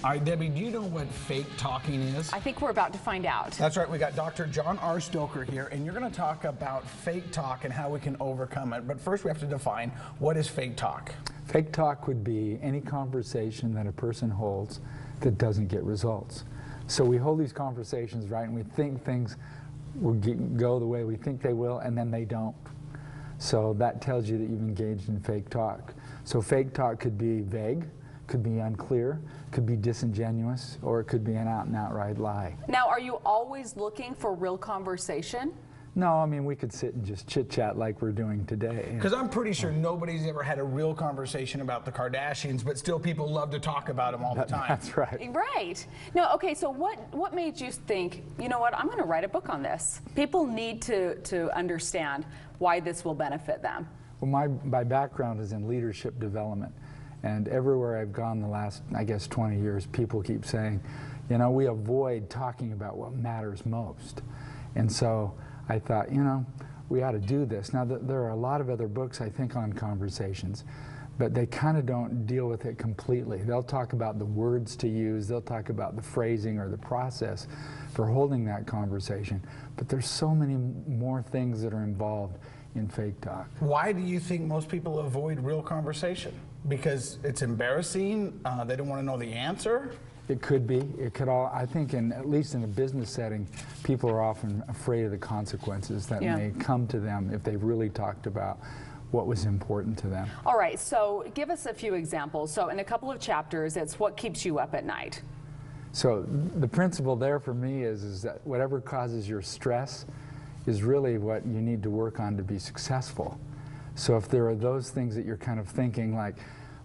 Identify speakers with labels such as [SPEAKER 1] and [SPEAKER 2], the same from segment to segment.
[SPEAKER 1] All right, Debbie, do you know what fake talking is?
[SPEAKER 2] I think we're about to find out.
[SPEAKER 1] That's right. We got Dr. John R. Stoker here, and you're going to talk about fake talk and how we can overcome it. But first, we have to define what is fake talk.
[SPEAKER 3] Fake talk would be any conversation that a person holds that doesn't get results. So we hold these conversations, right, and we think things will go the way we think they will, and then they don't. So that tells you that you've engaged in fake talk. So fake talk could be vague, could be unclear, could be disingenuous, or it could be an out and outright lie.
[SPEAKER 2] Now, are you always looking for real conversation?
[SPEAKER 3] No, I mean, we could sit and just chit-chat like we're doing today.
[SPEAKER 1] Because I'm pretty sure nobody's ever had a real conversation about the Kardashians, but still people love to talk about them all the time.
[SPEAKER 3] That's right.
[SPEAKER 2] Right. Now, okay, so what made you think, you know what, I'm going to write a book on this? People need to understand why this will benefit them.
[SPEAKER 3] Well, my background is in leadership development. And everywhere I've gone the last, I guess, 20 years, people keep saying, you know, we avoid talking about what matters most. And so I thought, you know, we ought to do this. Now, there are a lot of other books, I think, on conversations, but they kind of don't deal with it completely. They'll talk about the words to use, they'll talk about the phrasing or the process for holding that conversation, but there's so many more things that are involved in fake talk.
[SPEAKER 1] Why do you think most people avoid real conversation? Because it's embarrassing? They don't want to know the answer?
[SPEAKER 3] It could be. It could all. I think, at least in a business setting, people are often afraid of the consequences that may come to them if they really talked about what was important to them.
[SPEAKER 2] All right. So give us a few examples. So in a couple of chapters, it's what keeps you up at night.
[SPEAKER 3] So the principle there for me is that whatever causes your stress is really what you need to work on to be successful. So if there are those things that you're kind of thinking, like,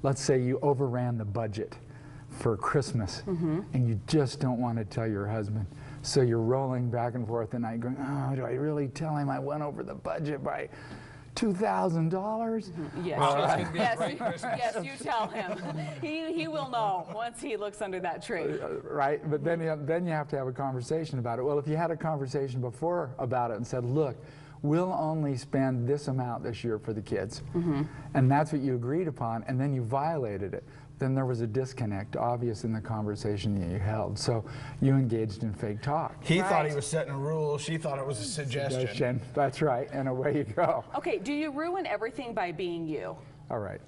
[SPEAKER 3] let's say you overran the budget for Christmas, and you just don't want to tell your husband. So you're rolling back and forth at night going, oh, do I really tell him I went over the budget by $2,000?
[SPEAKER 2] Yes. Yes, you tell him. He will know once he looks under that tree.
[SPEAKER 3] Right, but then you have to have a conversation about it. Well, if you had a conversation before about it and said, look, we'll only spend this amount this year for the kids, and that's what you agreed upon, and then you violated it, then there was a disconnect obvious in the conversation that you held. So you engaged in fake talk.
[SPEAKER 1] He thought he was setting a rule, she thought it was a suggestion.
[SPEAKER 3] That's right, and away you go.
[SPEAKER 2] Okay, do you ruin everything by being you?
[SPEAKER 3] All right.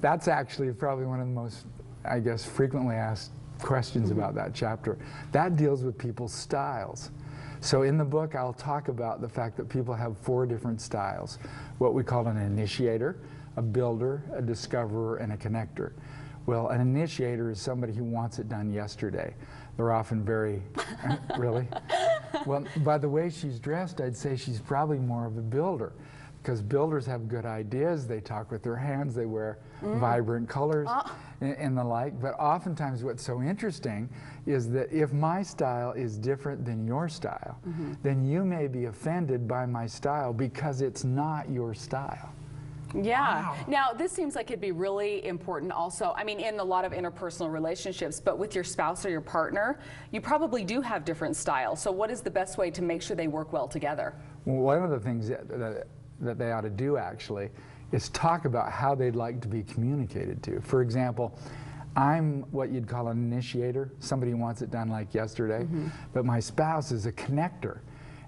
[SPEAKER 3] That's actually probably one of the most, I guess, frequently asked questions about that chapter. That deals with people's styles. So in the book, I'll talk about the fact that people have 4 different styles. What we call an initiator, a builder, a discoverer, and a connector. Well, an initiator is somebody who wants it done yesterday. They're often very, really? Well, by the way she's dressed, I'd say she's probably more of a builder, because builders have good ideas, they talk with their hands, they wear vibrant colors and the like. But oftentimes what's so interesting is that if my style is different than your style, then you may be offended by my style because it's not your style.
[SPEAKER 2] Yeah.
[SPEAKER 1] Wow.
[SPEAKER 2] Now, this seems like it'd be really important also, I mean, in a lot of interpersonal relationships, but with your spouse or your partner, you probably do have different styles. So what is the best way to make sure they work well together?
[SPEAKER 3] Well, one of the things that they ought to do, actually, is talk about how they'd like to be communicated to. For example, I'm what you'd call an initiator, somebody who wants it done like yesterday, but my spouse is a connector.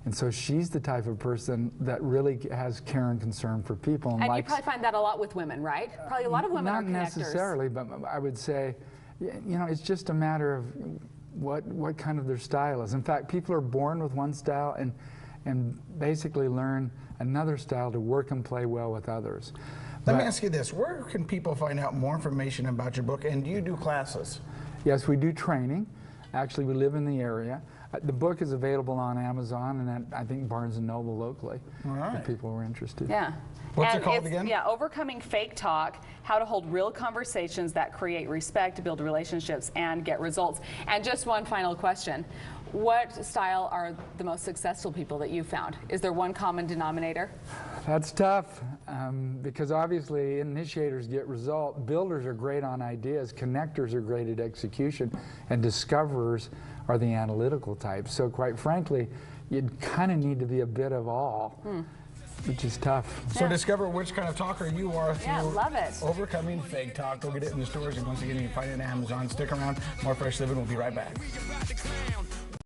[SPEAKER 3] And so she's the type of person that really has care and concern for people.
[SPEAKER 2] And you probably find that a lot with women, right? Probably a lot of women are connectors.
[SPEAKER 3] Not necessarily, but I would say, you know, it's just a matter of what kind of their style is. In fact, people are born with one style and basically learn another style to work and play well with others.
[SPEAKER 1] Let me ask you this, where can people find out more information about your book, and do you do classes?
[SPEAKER 3] Yes, we do training. Actually, we live in the area. The book is available on Amazon and I think Barnes & Noble locally, if people were interested.
[SPEAKER 2] Yeah.
[SPEAKER 1] What's it called again?
[SPEAKER 2] Yeah, Overcoming Fake Talk, How to Hold Real Conversations That Create Respect, Build Relationships, and Get Results. And just one final question. What style are the most successful people that you found? Is there one common denominator?
[SPEAKER 3] That's tough, because obviously initiators get result. Builders are great on ideas, connectors are great at execution, and discoverers are the analytical types. So quite frankly, you'd kind of need to be a bit of all which is tough.
[SPEAKER 1] So discover which kind of talker you are through
[SPEAKER 2] love it.
[SPEAKER 1] overcoming fake talk. Go get it in the stores, and once again, you can find it on Amazon. Stick around. More Fresh Living. We'll be right back.